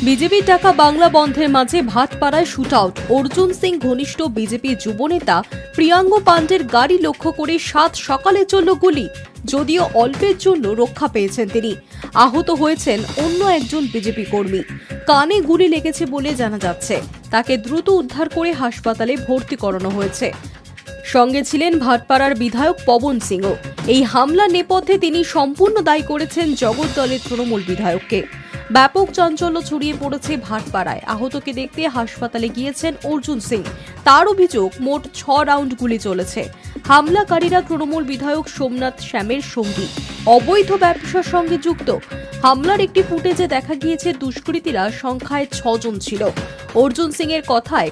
বিজেপির ডাকা বাংলা বন্ধের মাঝে ভাটপাড়ায় শুট আউট। অর্জুন সিং ঘনিষ্ঠ বিজেপি যুবনেতা প্রিয়াঙ্গ পাণ্ডের গাড়ি লক্ষ্য করে সাত সকালে চলল গুলি। যদিও অল্পের জন্য রক্ষা পেয়েছেন তিনি, আহত হয়েছেন অন্য একজন বিজেপি কর্মী। কানে গুলি লেগেছে বলে জানা যাচ্ছে। তাকে দ্রুত উদ্ধার করে হাসপাতালে ভর্তি করানো হয়েছে। সঙ্গে ছিলেন ভাটপাড়ার বিধায়ক পবন সিংও। এই হামলার নেপথ্যে তিনি সম্পূর্ণ দায়ী করেছেন জগদ্দলের তৃণমূল বিধায়ককে। ব্যাপক চাঞ্চল্য ছড়িয়ে পড়েছে ভাটপাড়ায়। আহতকে দেখতে হাসপাতালে গিয়েছেন অর্জুন সিং। তার অভিযোগ, মোট 6 রাউন্ড গুলি চলেছে। হামলাকারীরা তৃণমূল বিধায়ক সোমনাথ শ্যামের সঙ্গী, অবৈধ ব্যবসার সঙ্গে যুক্ত। হামলার একটি ফুটেজে দেখা গিয়েছে দুষ্কৃতীরা সংখ্যায় 6 জন ছিল। অর্জুন সিং এর কথায়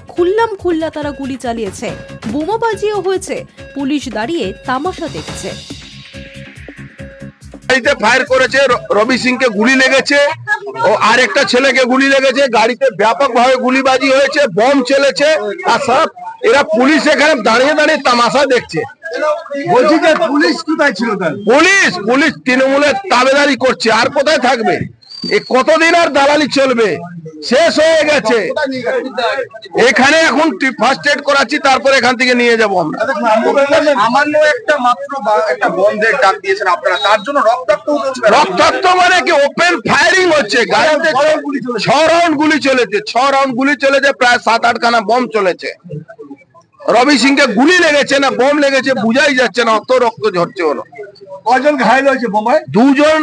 খুল্লা তারা গুলি চালিয়েছে, বোমাবাজিও হয়েছে। পুলিশ দাঁড়িয়ে তামাশা দেখছে। ফায়ার করেছে, রবি সিংকে গুলি লেগেছে ও আরেকটা ছেলেকে গুলি লেগেছে। গাড়িতে ব্যাপকভাবে গুলিবাজি হয়েছে, বম চলেছে। আর সব এরা পুলিশ এখানে দাঁড়িয়ে দাঁড়িয়ে তামাশা দেখছে। বলছি যে পুলিশ কোথায় ছিল? পুলিশ তৃণমূলের তাবেদারি করছে, আর কোথায় থাকবে? কতদিন আর দালালি চলবে? শেষ হয়ে গেছে। এখানে এখন ফার্স্ট এড করাচ্ছি, তারপর এখান থেকে নিয়ে যাবো আমরা। সামান্য একটা বন্ধের ডাক দিয়েছেন আপনারা, তার জন্য রক্তাক্ত মানে কি? ওপেন ফায়ারিং হচ্ছে। গাড়িতে 6 রাউন্ড গুলি চলেছে। 6 রাউন্ড গুলি চলেছে, প্রায় 7-8 খানা বম চলেছে। রবি সিংকে গুলি লেগেছে না বম লেগেছে বুঝাই যাচ্ছে না, অত রক্ত ঝরছে। হলো কজন ঘায়ল হয়েছে? বোমায় 2 জন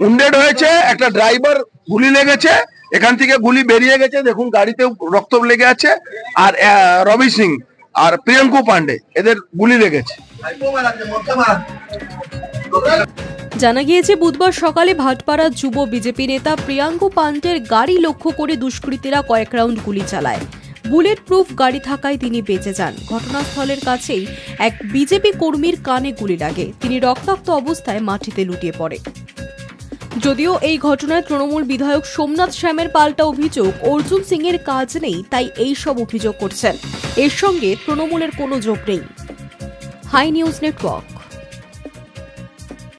উন্ডেড হয়েছে, একটা ড্রাইভার গুলি লেগেছে, এখান থেকে গুলি বেরিয়ে গেছে। দেখুন গাড়িতে রক্ত লেগে আছে। আর রবি সিং আর প্রিয়াঙ্ক পাণ্ডে এদের গুলি লেগেছে। জানা গিয়েছে, বুধবার সকালে ভাটপাড়ার যুব বিজেপি নেতা প্রিয়াঙ্ক পাণ্ডের গাড়ি লক্ষ্য করে দুষ্কৃতীরা কয়েক রাউন্ড গুলি চালায়। বুলেট প্রুফ গাড়ি থাকায় তিনি বেঁচে যান। ঘটনাস্থলের কাছেই এক বিজেপি কর্মীর কানে গুলি লাগে। তিনি রক্তাক্ত অবস্থায় মাটিতে লুটিয়ে পড়ে। যদিও এই ঘটনায় তৃণমূল বিধায়ক সোমনাথ শ্যামের পাল্টা অভিযোগ, অর্জুন সিং এর কাজ নেই, তাই এই সব অভিযোগ করছেন। এর সঙ্গে তৃণমূলের কোনো যোগ নেই। Hi news network.